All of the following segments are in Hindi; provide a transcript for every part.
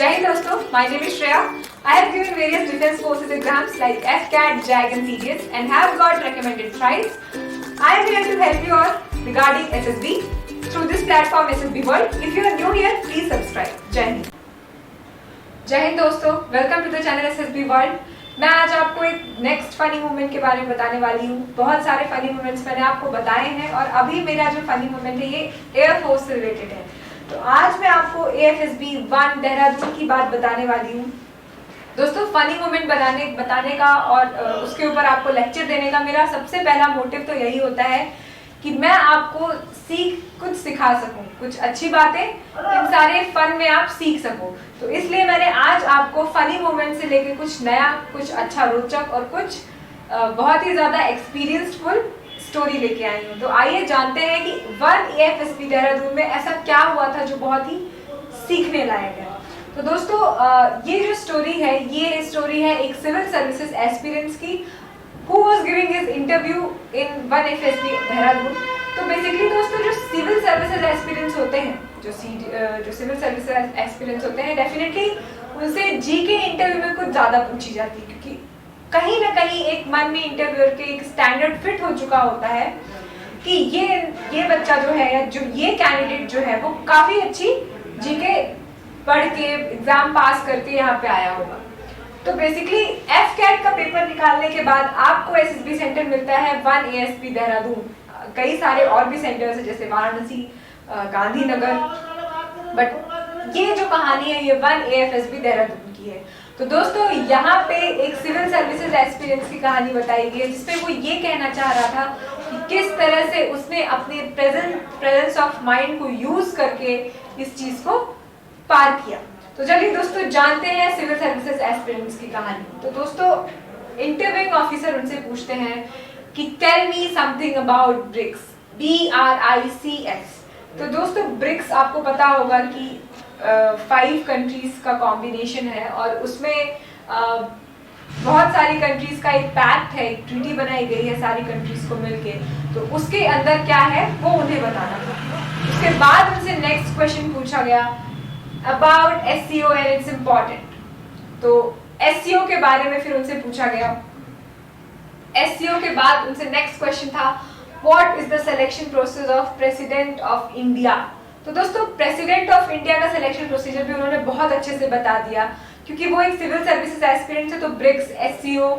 Jai Hind दोस्तों, my name is Shreya. I have given various defense forces exams like FCAT, JAG and CDS and have got recommended thrice. I am here to help you all regarding SSB through this platform SSB World. If you are new here, please subscribe. Jai Hind. जय हिंद दोस्तों, welcome to the channel SSB world. मैं आज आपको एक नेक्स्ट फनी मोमेंट के बारे में बताने वाली हूँ। बहुत सारे फनी मोमेंट्स मैंने आपको बताए हैं और अभी मेरा जो फनी मोमेंट है ये एयरफोर्स से रिलेटेड है। तो आज मैं आपको AFSB 1 देहरादून की बात बताने वाली हूँ। दोस्तों, फनी मोमेंट बताने का और उसके ऊपर आपको लेक्चर देने का मेरा सबसे पहला मोटिव तो यही होता है कि मैं आपको कुछ सिखा सकूं, कुछ अच्छी बातें इन सारे फन में आप सीख सको। तो इसलिए मैंने आज आपको फनी मोमेंट से लेके कुछ नया, कुछ अच्छा रोचक और कुछ बहुत ही ज्यादा एक्सपीरियंसफुल स्टोरी लेके आई हूँ। तो आइए जानते हैं कि 1 AFSB देहरादून में ऐसा क्या हुआ था जो बहुत ही सीखने लायक है। तो दोस्तों, ये जो स्टोरी है ये स्टोरी है एक सिविल सर्विसेज एस्पिरेंट्स की who was giving his interview in 1 AFSB Dehradun. तो बेसिकली दोस्तों, जो सिविल सर्विसेज एस्पिरेंट्स होते हैं, जो सिविल सर्विसेज एस्पिरेंट्स होते हैं, डेफिनेटली उनसे जीके इंटरव्यू में कुछ ज्यादा पूछी जाती है, क्योंकि कहीं ना कहीं एक मन में इंटरव्यूअर के एक स्टैंडर्ड फिट हो चुका होता है कि ये बच्चा जो है या जो ये कैंडिडेट जो है वो काफी अच्छी जीके पढ़ के एग्जाम पास करके यहाँ पे आया होगा। तो बेसिकली FCAT का पेपर निकालने के बाद आपको SSB सेंटर मिलता है 1 AFSB देहरादून। कई सारे और भी सेंटर्स है जैसे वाराणसी, गांधीनगर, बट ये जो कहानी है ये 1 AFSB देहरादून की है। तो दोस्तों, यहाँ पे एक सिविल सर्विसेज एक्सपीरियंस की कहानी बताई गई है जिसपे वो ये कहना चाह रहा था कि किस तरह से उसने अपने प्रेजेंस ऑफ माइंड को यूज करके इस चीज को पार किया। तो चलिए दोस्तों जानते हैं सिविल सर्विसेज एस्पिरेंट्स की कहानी। तो दोस्तों, इंटरव्यूइंग ऑफिसर उनसे पूछते हैं कि tell me something about BRICS, BRICS। तो दोस्तों, ब्रिक्स आपको पता होगा कि 5 कंट्रीज का कॉम्बिनेशन है और उसमें बहुत सारी कंट्रीज का एक पैक्ट है, एक ट्रीटी बनाई गई है सारी कंट्रीज को मिलके। तो उसके अंदर क्या है वो उन्हें बताना था। उसके बाद उनसे नेक्स्ट क्वेश्चन पूछा गया about SEO and it's important। तो SEO के बारे में फिर उनसे पूछा गया। SEO के बाद उनसे नेक्स्ट क्वेश्चन था what is the selection process of President of India। तो दोस्तों, प्रेसिडेंट ऑफ इंडिया का सिलेक्शन प्रोसीजर भी उन्होंने बहुत अच्छे से बता दिया, क्योंकि वो एक सिविल सर्विसेज एस्पिरेंट है। तो ब्रिक्स, SEO,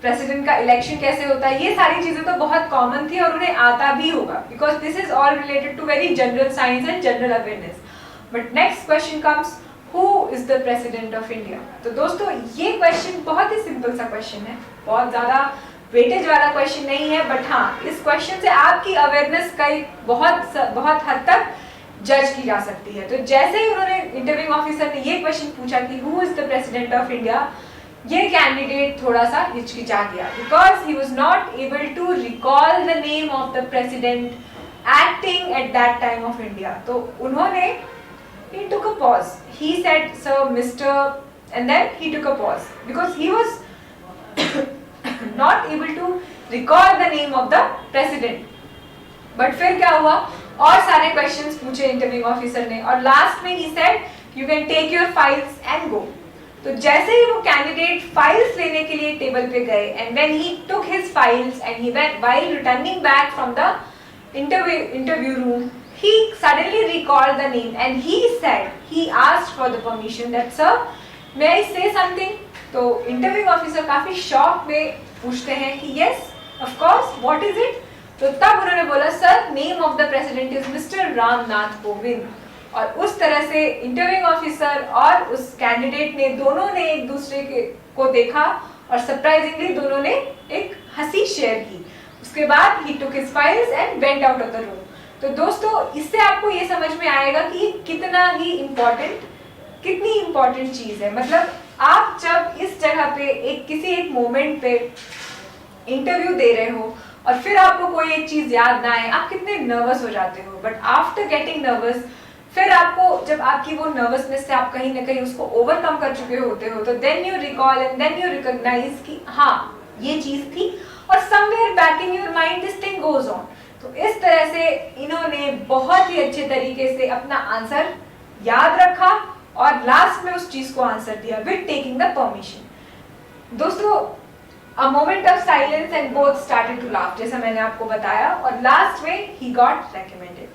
प्रेसिडेंट का इलेक्शन कैसे होता है, ये सारी चीजें तो बहुत कॉमन थी और उन्हें आता भी होगा, because this is all related to very general science and general awareness. But next question comes, who is the president of India. तो दोस्तों, ये क्वेश्चन बहुत ही सिंपल सा क्वेश्चन है, बहुत ज्यादा वेटेज वाला क्वेश्चन नहीं है, बट हाँ, इस क्वेश्चन से आपकी अवेयरनेस का बहुत हद तक जज की जा सकती है। तो जैसे ही उन्होंने इंटरव्यूइंग ऑफिसर ने ये क्वेश्चन पूछा कि who is the president of India, ये कैंडिडेट थोड़ा सा हिचकिचा गया, because he was not able to recall the name of the president acting at that time of India. तो उन्होंने he took a pause. He said, sir, Mr. and then he took a pause because he was not able to recall the name of the president. But फिर क्या हुआ, और सारे questions पूछे इंटरव्यूइंग ऑफिसर ने और लास्ट में he said, you can take your files and go। तो जैसे ही वो कैंडिडेट फाइल्स लेने के लिए टेबल पे गए and when he took his files and he went while returning back from the interview room, he suddenly recalled the name and he said, he asked for the permission that sir, may I say something। तो इंटरव्यूइंग ऑफिसर काफी शॉक में पूछते हैं कि yes, of course, what is it। तो तब उन्होंने बोला, sir, name of the president is mister Ramnath Kovind. और उस तरह से इंटरव्यूइंग ऑफिसर और उस कैंडिडेट ने दोनों ने एक दूसरे को देखा और सरप्राइजिंगली दोनों ने एक हंसी शेयर की। उसके बाद he took his files and went out of the room। तो दोस्तों, इससे आपको ये समझ में आएगा कि कितनी इम्पोर्टेंट चीज है। मतलब आप जब इस जगह पे किसी एक मोमेंट पे इंटरव्यू दे रहे हो और फिर आपको कोई एक चीज याद ना आए, आप कितने नर्वस हो जाते हो। बट आफ्टर गेटिंग नर्वस, फिर आपको जब आपकी वो नर्वसनेस से आप कहीं ना कहीं उसको ओवरकम कर चुके होते हो, तो then you recall and then you recognise कि हाँ, ये चीज थी और somewhere back in your mind this thing goes on. तो इस तरह से इन्होंने बहुत ही अच्छे तरीके से अपना आंसर याद रखा और और लास्ट में उस चीज को आंसर दिया विद टेकिंग द परमिशन। दोस्तों a moment of silence and both started to laugh, जैसा मैंने आपको बताया, और लास्ट में he got recommended।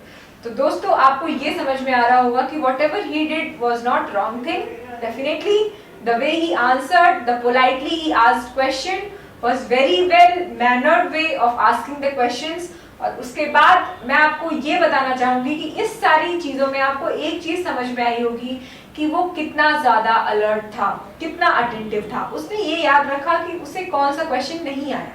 तो दोस्तों आपको ये समझ में आ रहा होगा कि whatever he did was not wrong thing, definitely the way he answered, the politely he asked question was very well mannered way of asking the questions। और उसके बाद मैं आपको ये बताना चाहूंगी कि इस सारी चीजों में आपको एक चीज समझ में आई होगी कि वो कितना ज्यादा अलर्ट था, कितना अटेंटिव था। उसने ये याद रखा कि उसे कौन सा क्वेश्चन नहीं आया।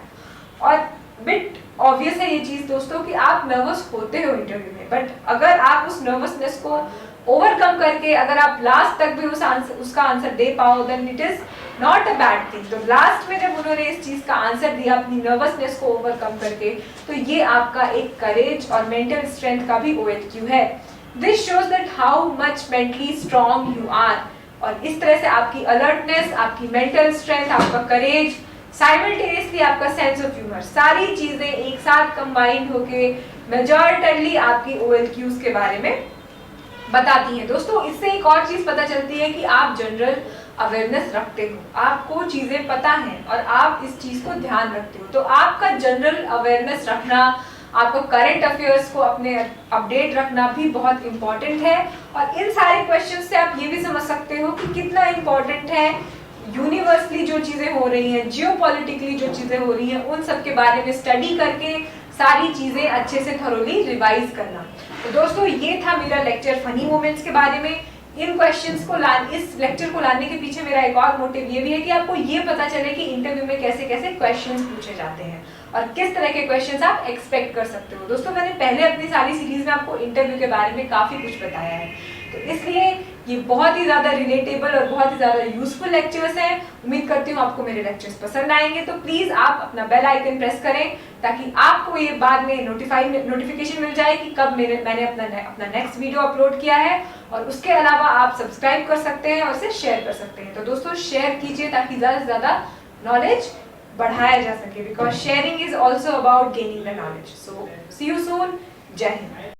और बिट ऑब्वियस है ये चीज दोस्तों कि आप नर्वस होते हो इंटरव्यू में, बट अगर आप उस नर्वसनेस को ओवरकम करके अगर आप लास्ट तक भी उसका आंसर दे पाओ, then it is not a bad thing. तो लास्ट में जब उन्होंने इस चीज का आंसर दिया अपनी नर्वसनेस को ओवरकम करके, तो ये आपका एक करेज और मेंटल स्ट्रेंथ का भी OHQ है। This shows that how much mentally strong you are. और इस तरह से आपकी अलर्टनेस, आपकी मेंटल स्ट्रेंथ, आपका करेज, साइमल्टेनियसली आपका सेंस ऑफ ह्यूमर, सारी चीजें एक साथ कंबाइंड होके मेजॉरिटली आपकी OHQs के बारे में बताती हैं। दोस्तों इससे एक और चीज पता चलती है कि आप जनरल अवेयरनेस रखते हो, आपको चीजें पता हैं और आप इस चीज को ध्यान रखते हो। तो आपका जनरल अवेयरनेस रखना, आपको करंट अफेयर्स को अपने अपडेट रखना भी बहुत इंपॉर्टेंट है। और इन सारे क्वेश्चन से आप ये भी समझ सकते हो कि कितना इंपॉर्टेंट है यूनिवर्सली जो चीजें हो रही हैं, जियोपॉलिटिकली जो चीजें हो रही हैं, उन सब के बारे में स्टडी करके सारी चीजें अच्छे से थोरोली रिवाइज करना। तो दोस्तों ये था मेरा लेक्चर फनी मोमेंट्स के बारे में। इन क्वेश्चंस को इस लेक्चर को लाने के पीछे मेरा एक और मोटिव ये भी है कि आपको ये पता चले कि इंटरव्यू में कैसे कैसे क्वेश्चंस पूछे जाते हैं और किस तरह के क्वेश्चंस आप एक्सपेक्ट कर सकते हो। दोस्तों मैंने पहले अपनी सारी सीरीज में आपको इंटरव्यू के बारे में काफी कुछ बताया है, तो इसलिए ये बहुत ही ज्यादा रिलेटेबल और बहुत ही ज्यादा यूजफुल लेक्चर्स हैं। उम्मीद करती हूँ आपको मेरे लेक्चर्स पसंद आएंगे। तो प्लीज आप अपना बेल आइकन प्रेस करें ताकि आपको ये बाद में नोटिफिकेशन मिल जाए कि कब मैंने अपना नेक्स्ट वीडियो अपलोड किया है। और उसके अलावा आप सब्सक्राइब कर सकते हैं और इसे शेयर कर सकते हैं। तो दोस्तों शेयर कीजिए ताकि ज्यादा से ज्यादा नॉलेज बढ़ाया जा सके, because sharing is also about gaining the knowledge. So see you soon. जय हिंद।